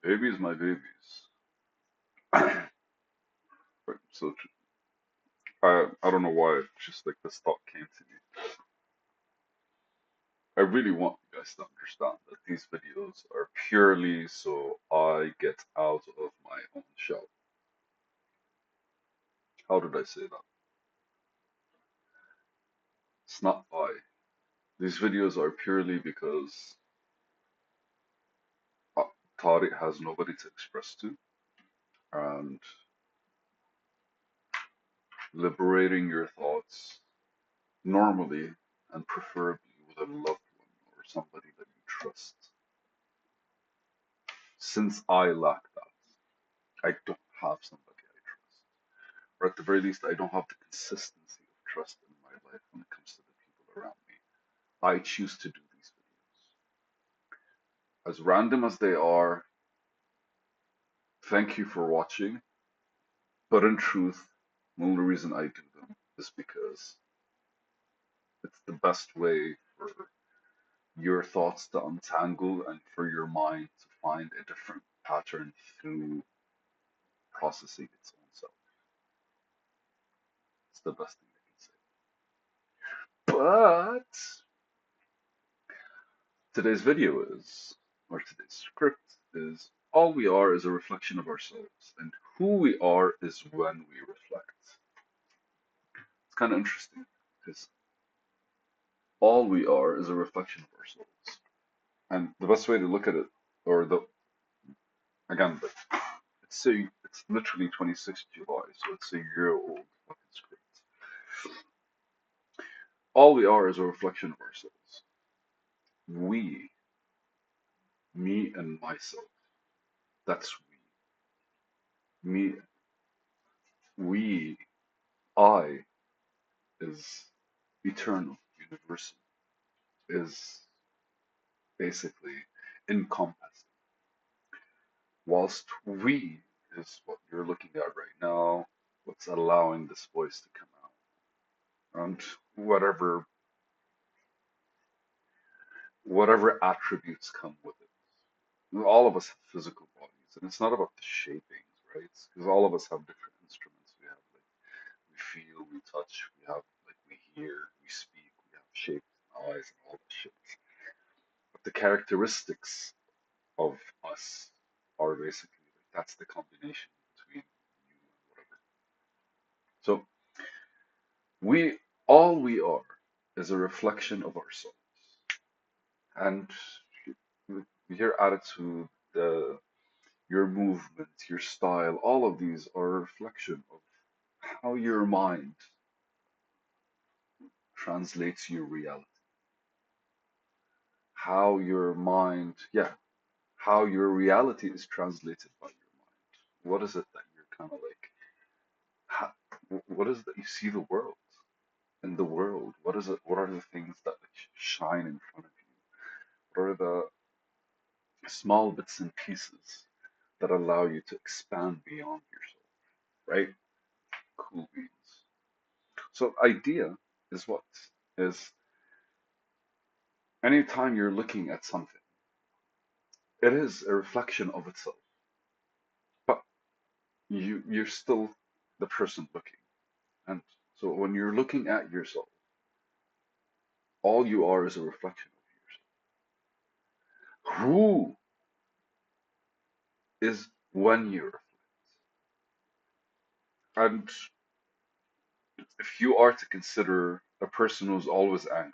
Babies, my babies. Right, so I don't know why, just like this thought came to me. I really want you guys to understand that these videos are purely so I get out of my own shell. How did I say that? It's not I. These videos are purely because uh, Tariq has nobody to express to, and liberating your thoughts normally and preferably with a loved one or somebody that you trust. Since I lack that, I don't have somebody I trust. Or at the very least, I don't have the consistency of trust in my life when it comes to the people around me. I choose to do these videos. As random as they are, thank you for watching. But in truth, the only reason I do them is because it's the best way for your thoughts to untangle and for your mind to find a different pattern through processing its own self. It's the best thing I can say. But today's video is, or today's script is, all we are is a reflection of ourselves, and who we are is when we reflect. It's kind of interesting because all we are is a reflection of ourselves. And the best way to look at it, or the again, but it's literally 26th July, so it's a year old fucking script. All we are is a reflection of ourselves. We, me and myself. That's we. Me, we, I is eternal, universal, is basically encompassing. Whilst we is what you're looking at right now, what's allowing this voice to come out, and whatever whatever attributes come with it. All of us have physical bodies, and it's not about the shapings, right? Because all of us have different instruments. We have like we feel, we touch, we have like we hear, we speak, we have shapes, and eyes, and all that shit. But the characteristics of us are basically like that's the combination between you and whatever. So we all we are is a reflection of ourselves, and your attitude, the your movement, your style, all of these are a reflection of how your mind translates your reality, how your mind, yeah, how your reality is translated by your mind. What is it that you're kind of like, how, what is it that you see the world? In the world, what is it? What are the things that like, shine in front of you? What are the small bits and pieces that allow you to expand beyond yourself, right? Cool beans. So idea is what is anytime you're looking at something, it is a reflection of itself, but you're still the person looking. And so when you're looking at yourself, all you are is a reflection of yourself. Who is when you reflect? And if you are to consider a person who's always angry,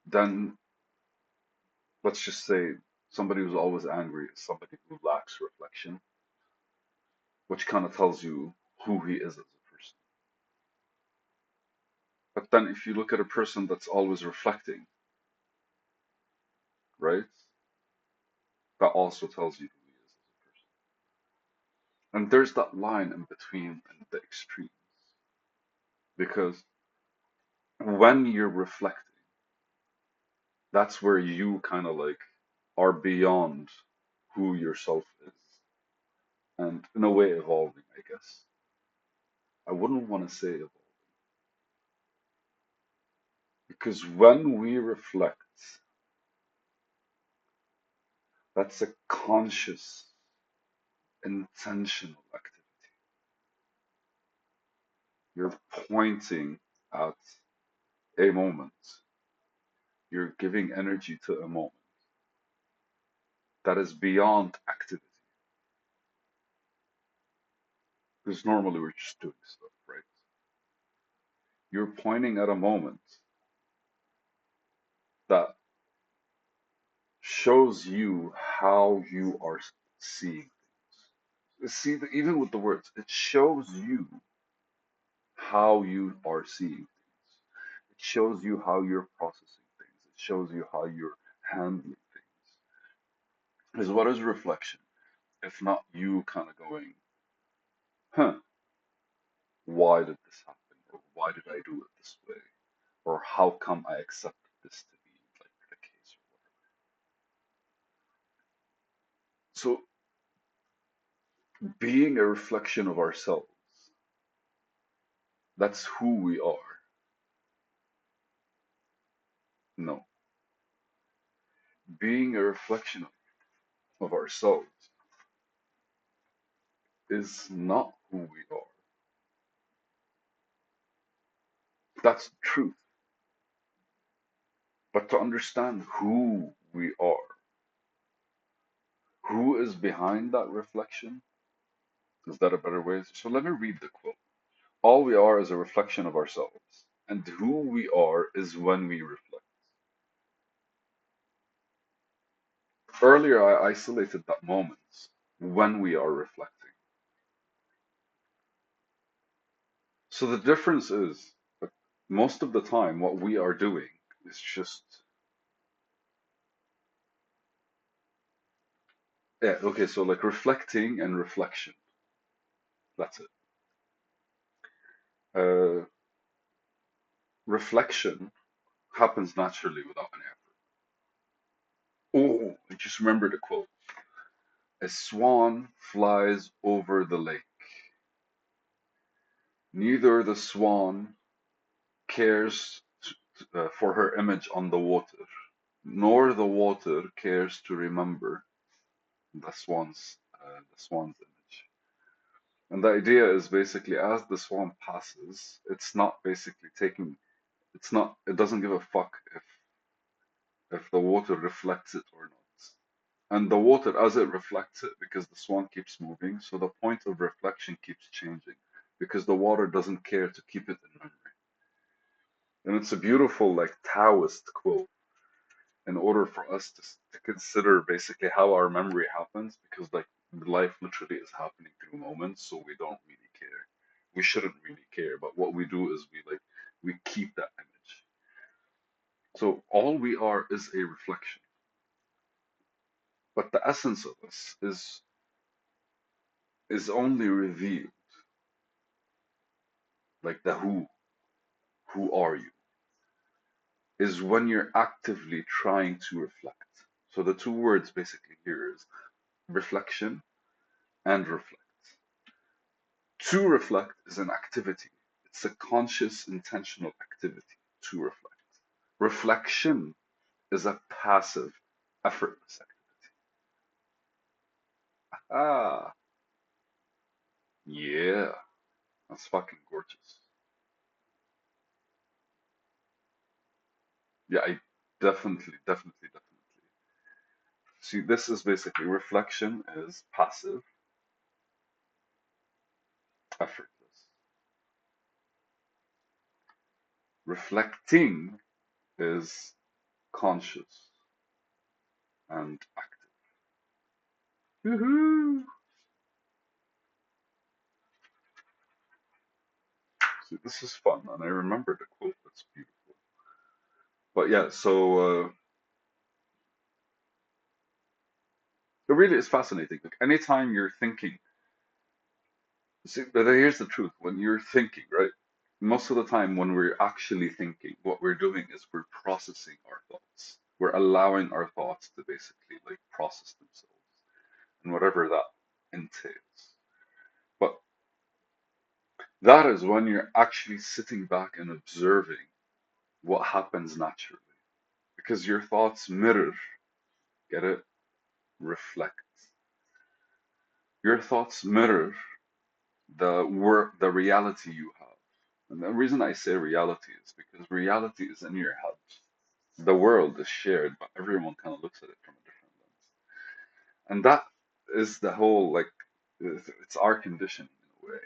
then let's just say somebody who's always angry is somebody who lacks reflection, which kind of tells you who he is as a person. But then if you look at a person that's always reflecting, right, that also tells you who he is as a person. And there's that line in between and the extremes. Because when you're reflecting, that's where you kind of like are beyond who yourself is. And in a way, evolving, I guess. I wouldn't want to say evolving. Because when we reflect, That's a conscious, intentional activity. You're pointing at a moment. You're giving energy to a moment that is beyond activity. Because normally we're just doing stuff, right? You're pointing at a moment that shows you how you are seeing things. See, even with the words, it shows you how you are seeing things. It shows you how you're processing things. It shows you how you're handling things. Because what is reflection? If not you kind of going, huh, why did this happen? Or why did I do it this way? Or how come I accepted this to be like the case or whatever. So being a reflection of ourselves, that's who we are. No. Being a reflection of ourselves is not who we are. That's the truth. But to understand who we are, who is behind that reflection, is that a better way? So let me read the quote. All we are is a reflection of ourselves, and who we are is when we reflect. Earlier, I isolated that moment when we are reflecting. So the difference is that most of the time, what we are doing is just, yeah, okay, so like reflecting and reflection. That's it. Uh, reflection happens naturally without any effort. Oh, I just remembered a quote. A swan flies over the lake. Neither the swan cares for her image on the water, nor the water cares to remember the swan's image. And the idea is basically as the swan passes, it's not basically taking, it doesn't give a fuck if the water reflects it or not. And the water, as it reflects it, because the swan keeps moving, so the point of reflection keeps changing, because the water doesn't care to keep it in memory. And it's a beautiful, like, Taoist quote in order for us to consider basically how our memory happens, because, like, life literally is happening through moments, so we don't really care. We shouldn't really care, but what we do is we keep that image. So all we are is a reflection, but the essence of us is only revealed, like the who are you, is when you're actively trying to reflect. So the two words basically here is reflection and reflect. To reflect is an activity. It's a conscious, intentional activity to reflect. Reflection is a passive, effortless activity. Ah, yeah, that's fucking gorgeous. Yeah, I definitely. See, this is basically reflection is passive, effortless. Reflecting is conscious and active. Woohoo! See, this is fun, and I remember the quote. That's beautiful. But yeah, so it really is fascinating. Like anytime you're thinking, see, but here's the truth: when you're thinking, right? Most of the time, when we're actually thinking, what we're doing is we're processing our thoughts. We're allowing our thoughts to basically like process themselves, and whatever that entails. But that is when you're actually sitting back and observing what happens naturally, because your thoughts mirror, get it? reflect. Your thoughts mirror the reality you have. And the reason I say reality is because reality is in your head. The world is shared, but everyone kind of looks at it from a different lens. And that is the whole like it's our condition in a way.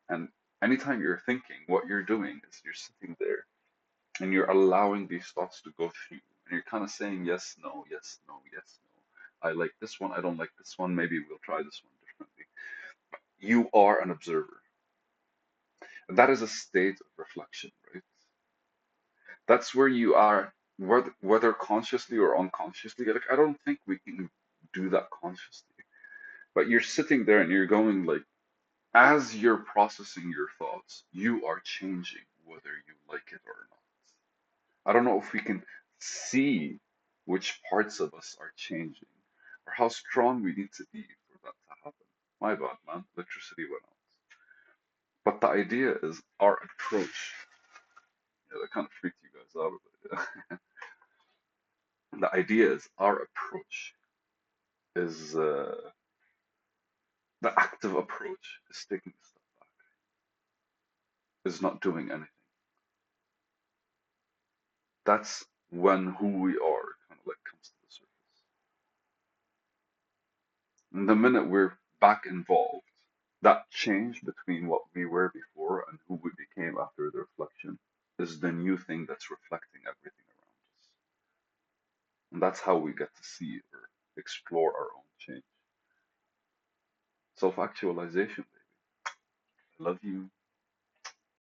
And anytime you're thinking, what you're doing is you're sitting there and you're allowing these thoughts to go through, and you're kind of saying yes, no, yes, no, yes, no. I like this one, I don't like this one, maybe we'll try this one differently. You are an observer. And that is a state of reflection, right? That's where you are, whether consciously or unconsciously. Like, I don't think we can do that consciously. But you're sitting there and you're going like, as you're processing your thoughts, you are changing whether you like it or not. I don't know if we can see which parts of us are changing or how strong we need to be for that to happen. My bad, man. Electricity went out. But the idea is our approach. Yeah, that kind of freaked you guys out a bit. Yeah. The idea is our approach is the active approach is taking a step back, is not doing anything. That's when who we are kind of like comes to the surface. And the minute we're back involved, that change between what we were before and who we became after the reflection is the new thing that's reflecting everything around us. And that's how we get to see or explore our own change. Self actualization, baby. I love you.